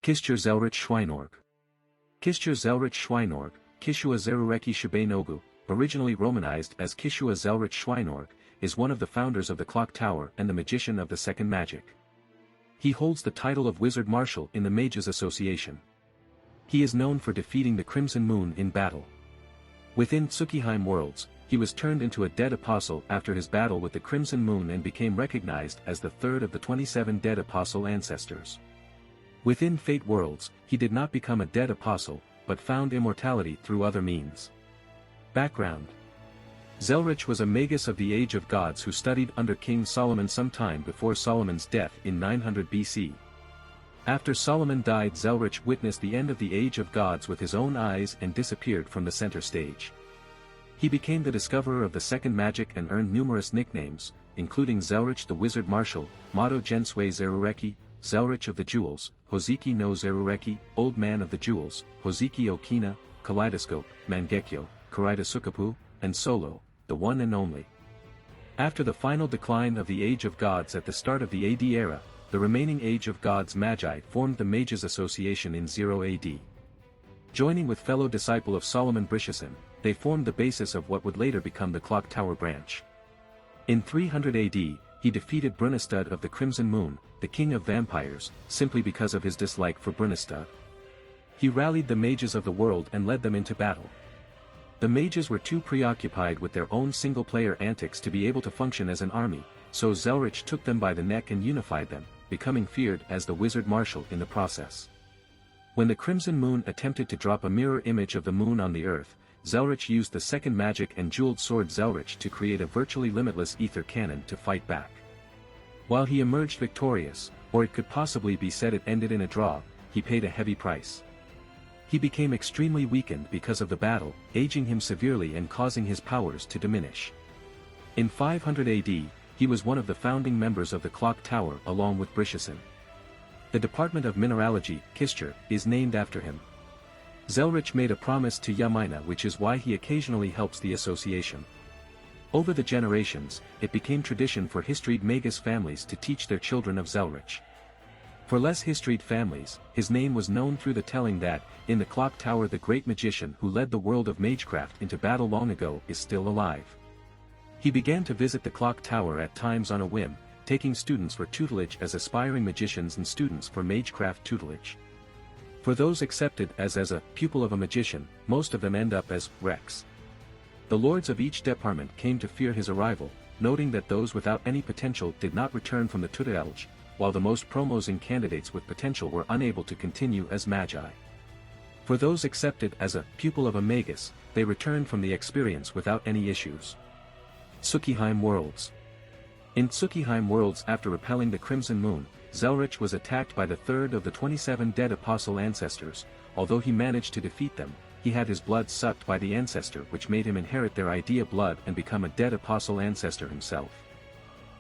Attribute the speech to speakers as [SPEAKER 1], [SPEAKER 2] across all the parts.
[SPEAKER 1] Kischur Zelretch Schweinorg. Kischur Zelretch Schweinorg, Kischur Zelretch Shibanogu, originally romanized as Kischur Zelretch Schweinorg, is one of the founders of the Clock Tower and the magician of the Second Magic. He holds the title of Wizard Marshal in the Mages Association. He is known for defeating the Crimson Moon in battle. Within Tsukihime worlds, he was turned into a dead apostle after his battle with the Crimson Moon and became recognized as the third of the 27 dead apostle ancestors. Within Fate worlds, he did not become a dead apostle, but found immortality through other means. Background: Zelretch was a magus of the Age of Gods who studied under King Solomon sometime before Solomon's death in 900 BC. After Solomon died, Zelretch witnessed the end of the Age of Gods with his own eyes and disappeared from the center stage. He became the discoverer of the second magic and earned numerous nicknames, including Zelretch the Wizard Marshal, Mato Gensui Zerureki, Zelretch of the Jewels, Hoziki no Zerureki, Old Man of the Jewels, Hoziki Okina, Kaleidoscope, Mangekyo, Kaleidoscopu, and Solo, the one and only. After the final decline of the Age of Gods at the start of the AD era, the remaining Age of Gods Magi formed the Mages Association in 0 AD. Joining with fellow disciple of Solomon Brishasin, they formed the basis of what would later become the Clock Tower branch. In 300 AD, he defeated Brunestad of the Crimson Moon, the king of vampires, simply because of his dislike for Brunestad. He rallied the mages of the world and led them into battle. The mages were too preoccupied with their own single-player antics to be able to function as an army, so Zelretch took them by the neck and unified them, becoming feared as the Wizard Marshal in the process. When the Crimson Moon attempted to drop a mirror image of the moon on the earth, Zelretch used the second magic and jeweled sword Zelretch to create a virtually limitless ether cannon to fight back. While he emerged victorious, or it could possibly be said it ended in a draw, he paid a heavy price. He became extremely weakened because of the battle, aging him severely and causing his powers to diminish. In 500 AD, he was one of the founding members of the Clock Tower along with Brishasin. The Department of Mineralogy, Kischur, is named after him. Zelretch made a promise to Yamina, which is why he occasionally helps the association. Over the generations, it became tradition for historied magus families to teach their children of Zelretch. For less historied families, his name was known through the telling that, in the Clock Tower, the great magician who led the world of magecraft into battle long ago is still alive. He began to visit the Clock Tower at times on a whim, taking students for tutelage as aspiring magicians and students for magecraft tutelage. For those accepted as a pupil of a magician, most of them end up as Rex. The lords of each department came to fear his arrival, noting that those without any potential did not return from the tutelage, while the most promising candidates with potential were unable to continue as magi. For those accepted as a pupil of a magus, they returned from the experience without any issues. Tsukihime worlds. In Tsukihime worlds, after repelling the Crimson Moon, Zelretch was attacked by the third of the 27 dead apostle ancestors. Although he managed to defeat them, he had his blood sucked by the ancestor, which made him inherit their idea blood and become a dead apostle ancestor himself.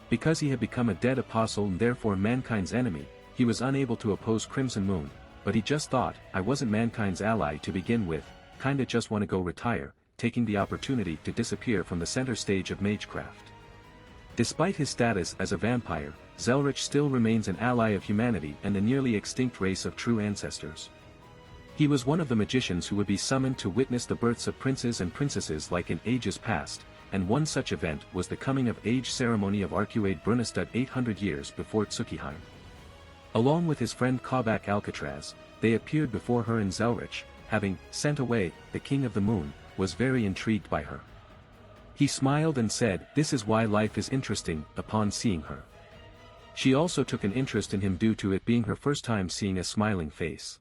[SPEAKER 1] Because he had become a dead apostle and therefore mankind's enemy, he was unable to oppose Crimson Moon, but he just thought, I wasn't mankind's ally to begin with, kinda just wanna go retire, taking the opportunity to disappear from the center stage of magecraft. Despite his status as a vampire, Zelretch still remains an ally of humanity and the nearly extinct race of true ancestors. He was one of the magicians who would be summoned to witness the births of princes and princesses like in ages past, and one such event was the coming-of-age ceremony of Arcuade Brunestad 800 years before Tsukihime. Along with his friend Kabak Alcatraz, they appeared before her, and Zelretch, having sent away the King of the Moon, was very intrigued by her. He smiled and said, "This is why life is interesting," upon seeing her. She also took an interest in him due to it being her first time seeing a smiling face.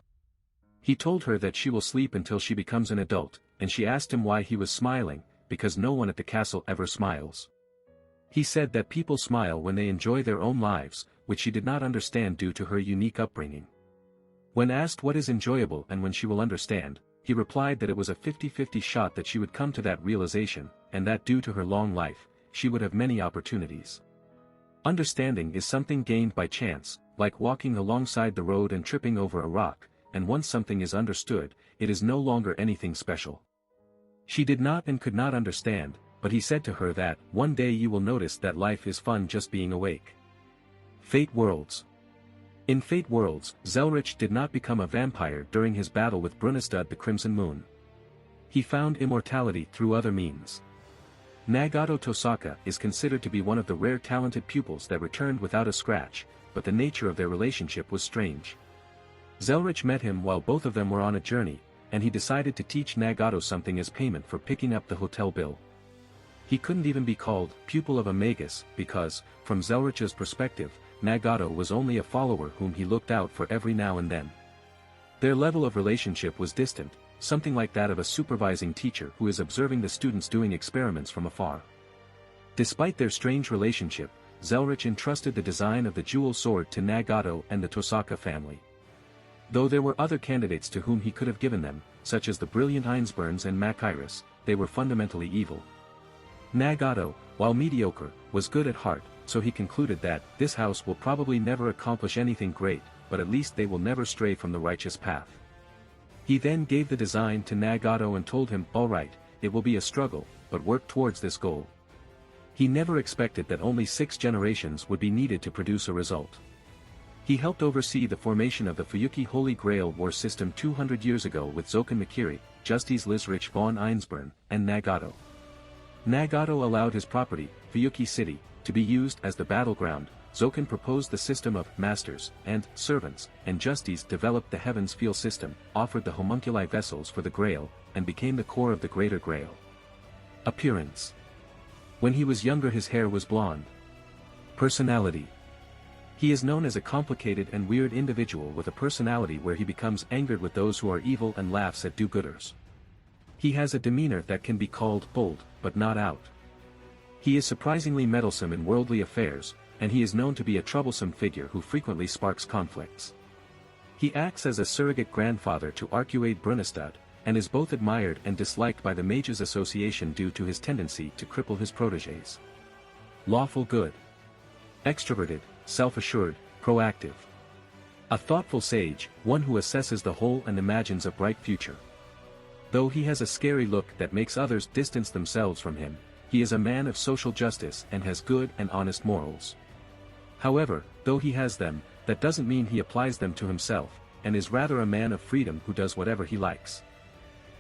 [SPEAKER 1] He told her that she will sleep until she becomes an adult, and she asked him why he was smiling, because no one at the castle ever smiles. He said that people smile when they enjoy their own lives, which she did not understand due to her unique upbringing. When asked what is enjoyable and when she will understand, he replied that it was a 50-50 shot that she would come to that realization, and that due to her long life, she would have many opportunities. Understanding is something gained by chance, like walking alongside the road and tripping over a rock, and once something is understood, it is no longer anything special. She did not and could not understand, but he said to her that, one day you will notice that life is fun just being awake. Fate worlds. In Fate Worlds, Zelretch did not become a vampire during his battle with Brunistad the Crimson Moon. He found immortality through other means. Nagato Tosaka is considered to be one of the rare talented pupils that returned without a scratch, but the nature of their relationship was strange. Zelretch met him while both of them were on a journey, and he decided to teach Nagato something as payment for picking up the hotel bill. He couldn't even be called pupil of a magus because, from Zelretch's perspective, Nagato was only a follower whom he looked out for every now and then. Their level of relationship was distant, something like that of a supervising teacher who is observing the students doing experiments from afar. Despite their strange relationship, Zelretch entrusted the design of the jewel sword to Nagato and the Tosaka family. Though there were other candidates to whom he could have given them, such as the brilliant Einsburns and Machiris, they were fundamentally evil. Nagato, while mediocre, was good at heart, so he concluded that this house will probably never accomplish anything great, but at least they will never stray from the righteous path. He then gave the design to Nagato and told him, "Alright, it will be a struggle, but work towards this goal." He never expected that only 6 generations would be needed to produce a result. He helped oversee the formation of the Fuyuki Holy Grail War system 200 years ago with Zoken Makiri, Justice Lizrich von Einsburn, and Nagato. Nagato allowed his property, Fuyuki City, to be used as the battleground. Zoken proposed the system of masters and servants, and Justice developed the Heavens Feel system, offered the homunculi vessels for the Grail, and became the core of the Greater Grail. Appearance. When he was younger his hair was blonde. Personality. He is known as a complicated and weird individual with a personality where he becomes angered with those who are evil and laughs at do-gooders. He has a demeanor that can be called bold, but not out. He is surprisingly meddlesome in worldly affairs, and he is known to be a troublesome figure who frequently sparks conflicts. He acts as a surrogate grandfather to Arcuade Brunistad, and is both admired and disliked by the Mages Association due to his tendency to cripple his protégés. Lawful good. Extroverted, self-assured, proactive. A thoughtful sage, one who assesses the whole and imagines a bright future. Though he has a scary look that makes others distance themselves from him, he is a man of social justice and has good and honest morals. However, though he has them, that doesn't mean he applies them to himself, and is rather a man of freedom who does whatever he likes.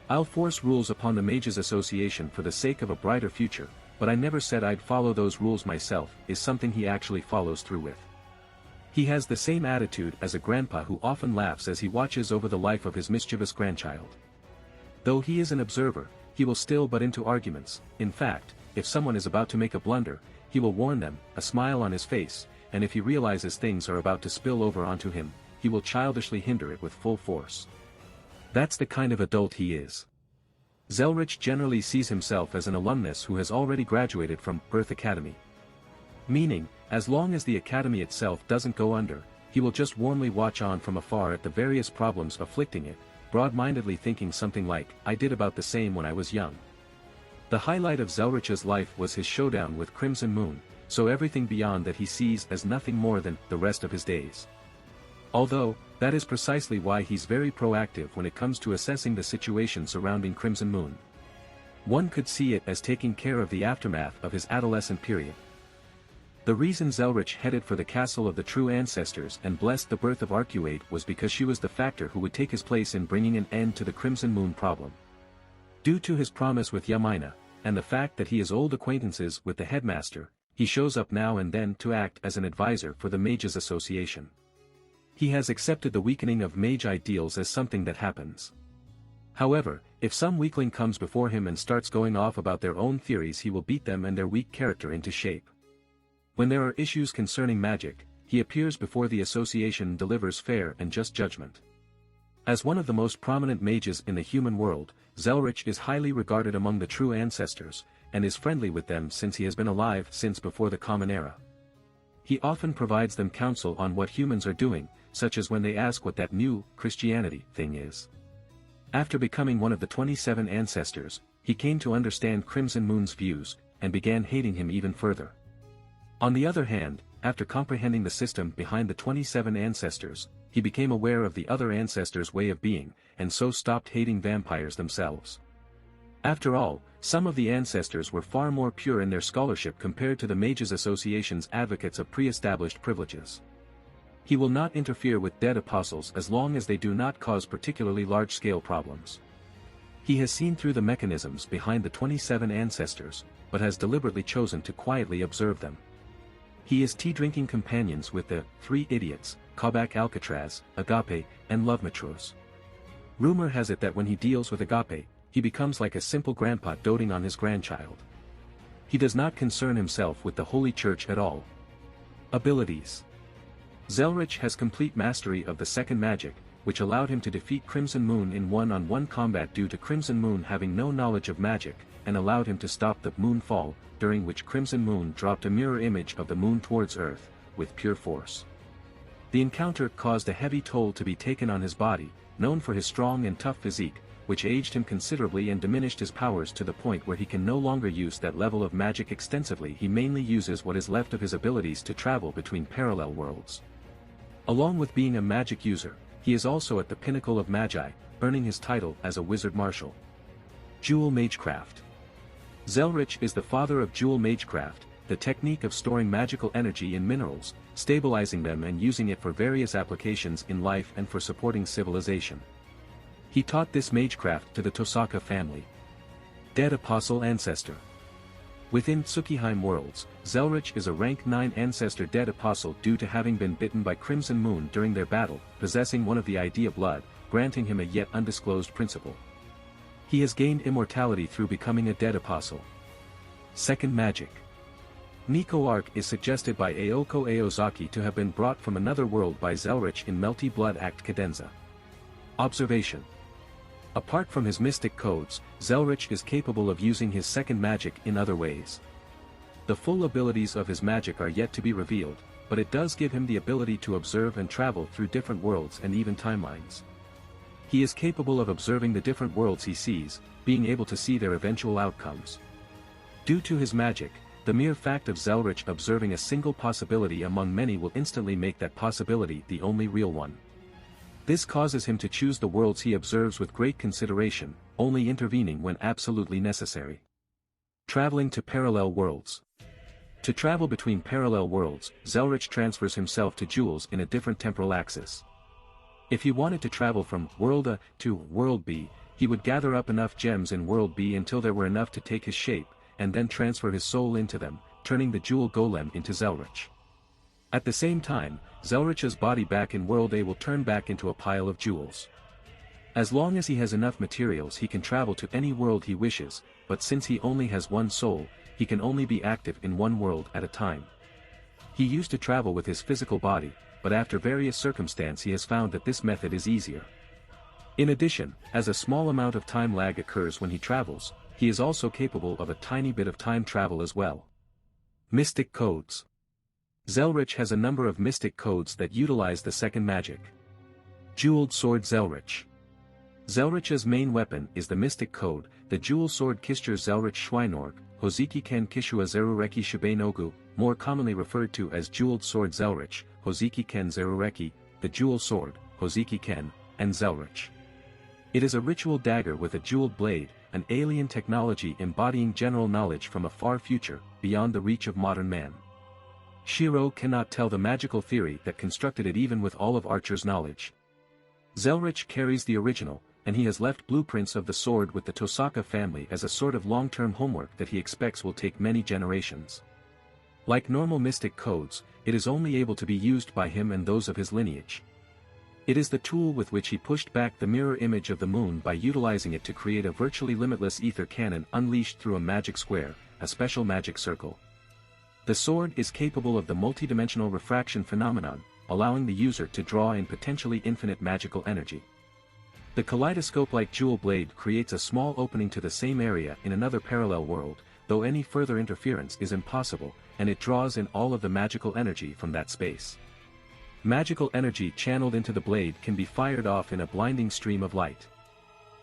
[SPEAKER 1] "I'll force rules upon the Mages Association for the sake of a brighter future, but I never said I'd follow those rules myself," is something he actually follows through with. He has the same attitude as a grandpa who often laughs as he watches over the life of his mischievous grandchild. Though he is an observer, he will still butt into arguments. In fact, if someone is about to make a blunder, he will warn them, a smile on his face, and if he realizes things are about to spill over onto him, he will childishly hinder it with full force. That's the kind of adult he is. Zelretch generally sees himself as an alumnus who has already graduated from Birth Academy. Meaning, as long as the academy itself doesn't go under, he will just warmly watch on from afar at the various problems afflicting it, broad-mindedly thinking something like, "I did about the same when I was young." The highlight of Zelretch's life was his showdown with Crimson Moon, so everything beyond that he sees as nothing more than the rest of his days. Although, that is precisely why he's very proactive when it comes to assessing the situation surrounding Crimson Moon. One could see it as taking care of the aftermath of his adolescent period. The reason Zelretch headed for the castle of the true ancestors and blessed the birth of Arcuade was because she was the factor who would take his place in bringing an end to the Crimson Moon problem. Due to his promise with Yamina, and the fact that he has old acquaintances with the headmaster, he shows up now and then to act as an advisor for the Mages Association. He has accepted the weakening of mage ideals as something that happens. However, if some weakling comes before him and starts going off about their own theories, he will beat them and their weak character into shape. When there are issues concerning magic, he appears before the association and delivers fair and just judgment. As one of the most prominent mages in the human world, Zelretch is highly regarded among the true ancestors, and is friendly with them since he has been alive since before the Common Era. He often provides them counsel on what humans are doing, such as when they ask what that new Christianity thing is. After becoming one of the 27 ancestors, he came to understand Crimson Moon's views, and began hating him even further. On the other hand, after comprehending the system behind the 27 ancestors, he became aware of the other ancestors' way of being, and so stopped hating vampires themselves. After all, some of the ancestors were far more pure in their scholarship compared to the Mages Association's advocates of pre-established privileges. He will not interfere with dead apostles as long as they do not cause particularly large-scale problems. He has seen through the mechanisms behind the 27 ancestors, but has deliberately chosen to quietly observe them. He is tea-drinking companions with the 3 idiots, Kabak Alcatraz, Agape, and Lovematros. Rumor has it that when he deals with Agape, he becomes like a simple grandpa doting on his grandchild. He does not concern himself with the Holy Church at all. Abilities. Zelretch has complete mastery of the second magic, which allowed him to defeat Crimson Moon in one-on-one combat due to Crimson Moon having no knowledge of magic, and allowed him to stop the moon fall, during which Crimson Moon dropped a mirror image of the moon towards Earth, with pure force. The encounter caused a heavy toll to be taken on his body, known for his strong and tough physique, which aged him considerably and diminished his powers to the point where he can no longer use that level of magic extensively. He mainly uses what is left of his abilities to travel between parallel worlds. Along with being a magic user, he is also at the pinnacle of magi, earning his title as a wizard marshal. Jewel Magecraft. Zelretch is the father of Jewel Magecraft, the technique of storing magical energy in minerals, stabilizing them and using it for various applications in life and for supporting civilization. He taught this magecraft to the Tosaka family. Dead Apostle Ancestor. Within Tsukihime worlds, Zelretch is a rank 9 ancestor dead apostle due to having been bitten by Crimson Moon during their battle, possessing one of the idea blood, granting him a yet undisclosed principle. He has gained immortality through becoming a dead apostle. Second magic. Nico Arc is suggested by Aoko Aozaki to have been brought from another world by Zelretch in Melty Blood Act Cadenza. Observation. Apart from his mystic codes, Zelretch is capable of using his second magic in other ways. The full abilities of his magic are yet to be revealed, but it does give him the ability to observe and travel through different worlds and even timelines. He is capable of observing the different worlds he sees, being able to see their eventual outcomes. Due to his magic, the mere fact of Zelretch observing a single possibility among many will instantly make that possibility the only real one. This causes him to choose the worlds he observes with great consideration, only intervening when absolutely necessary. Traveling to parallel worlds. To travel between parallel worlds, Zelretch transfers himself to jewels in a different temporal axis. If he wanted to travel from World A to World B, he would gather up enough gems in World B until there were enough to take his shape, and then transfer his soul into them, turning the jewel golem into Zelretch. At the same time, Zelretch's body back in World A will turn back into a pile of jewels. As long as he has enough materials he can travel to any world he wishes, but since he only has one soul, he can only be active in one world at a time. He used to travel with his physical body, but after various circumstances he has found that this method is easier. In addition, as a small amount of time lag occurs when he travels, he is also capable of a tiny bit of time travel as well. Mystic Codes. Zelretch has a number of mystic codes that utilize the second magic. Jeweled Sword Zelretch. Zelretch's main weapon is the mystic code, the jewel sword Kischur Zelretch Schweinorg, Hoziki Ken Kishua Zerureki Shibenogu, more commonly referred to as Jeweled Sword Zelretch, Hoziki Ken Zerureki, the Jewel Sword, Hoziki Ken, and Zelretch. It is a ritual dagger with a jeweled blade, an alien technology embodying general knowledge from a far future, beyond the reach of modern man. Shiro cannot tell the magical theory that constructed it even with all of Archer's knowledge. Zelretch carries the original, and he has left blueprints of the sword with the Tosaka family as a sort of long-term homework that he expects will take many generations. Like normal mystic codes, it is only able to be used by him and those of his lineage. It is the tool with which he pushed back the mirror image of the moon by utilizing it to create a virtually limitless ether cannon unleashed through a magic square, a special magic circle. The sword is capable of the multidimensional refraction phenomenon, allowing the user to draw in potentially infinite magical energy. The kaleidoscope-like jewel blade creates a small opening to the same area in another parallel world, though any further interference is impossible, and it draws in all of the magical energy from that space. Magical energy channeled into the blade can be fired off in a blinding stream of light.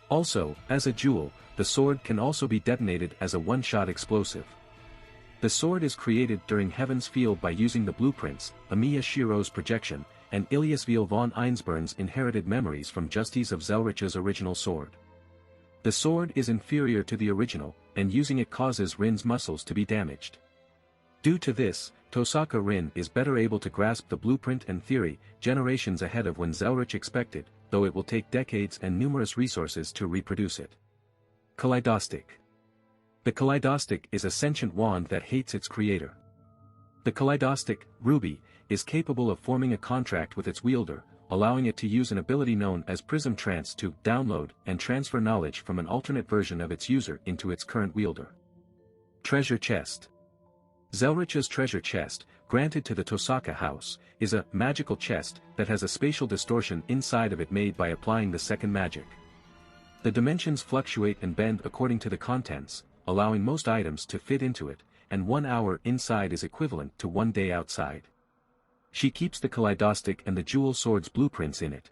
[SPEAKER 1] Also, as a jewel, the sword can also be detonated as a one-shot explosive. The sword is created during Heaven's Field by using the blueprints, Amiya Shiro's projection, and Ilyasville von Einsburn's inherited memories from Justice of Zelretch's original sword. The sword is inferior to the original, and using it causes Rin's muscles to be damaged. Due to this, Tosaka Rin is better able to grasp the blueprint and theory, generations ahead of when Zelretch expected, though it will take decades and numerous resources to reproduce it. Kaleidostic. The Kaleidostic is a sentient wand that hates its creator. The Kaleidostic, Ruby, is capable of forming a contract with its wielder, allowing it to use an ability known as Prism Trance to download and transfer knowledge from an alternate version of its user into its current wielder. Treasure Chest. Zelretch's treasure chest, granted to the Tosaka house, is a magical chest that has a spatial distortion inside of it made by applying the second magic. The dimensions fluctuate and bend according to the contents, allowing most items to fit into it, and 1 hour inside is equivalent to 1 day outside. She keeps the Kaleidostic and the Jewel Sword's blueprints in it.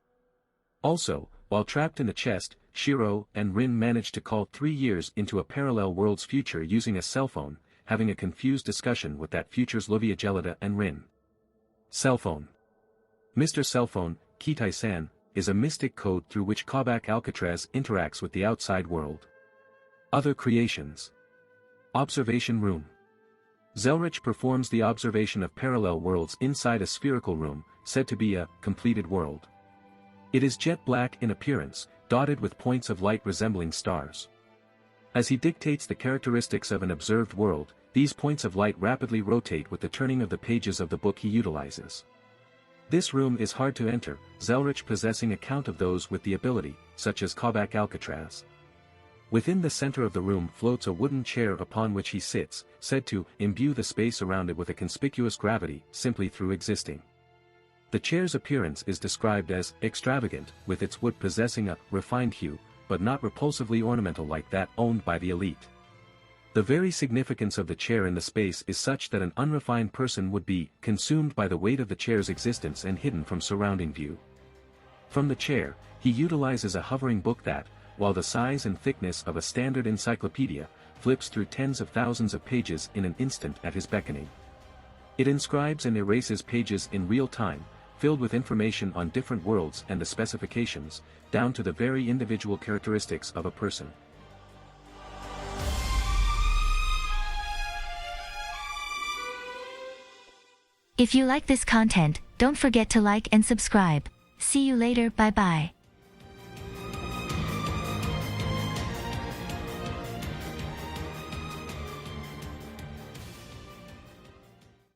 [SPEAKER 1] Also, while trapped in the chest, Shiro and Rin manage to call 3 years into a parallel world's future using a cell phone, having a confused discussion with that future's Livia Gelida and Rin. Cell phone. Mr. Cellphone, Kitai-san, is a mystic code through which Kabak Alcatraz interacts with the outside world. Other creations. Observation room. Zelretch performs the observation of parallel worlds inside a spherical room, said to be a completed world. It is jet black in appearance, dotted with points of light resembling stars. As he dictates the characteristics of an observed world, these points of light rapidly rotate with the turning of the pages of the book he utilizes. This room is hard to enter, Zelretch possessing a count of those with the ability, such as Kabak Alcatraz. Within the center of the room floats a wooden chair upon which he sits, said to imbue the space around it with a conspicuous gravity simply through existing. The chair's appearance is described as extravagant, with its wood possessing a refined hue, but not repulsively ornamental like that owned by the elite. The very significance of the chair in the space is such that an unrefined person would be consumed by the weight of the chair's existence and hidden from surrounding view. From the chair, he utilizes a hovering book that, while the size and thickness of a standard encyclopedia, flips through tens of thousands of pages in an instant at his beckoning. It inscribes and erases pages in real time, filled with information on different worlds and the specifications, down to the very individual characteristics of a person.
[SPEAKER 2] If you like this content, don't forget to like and subscribe. See you later, bye bye.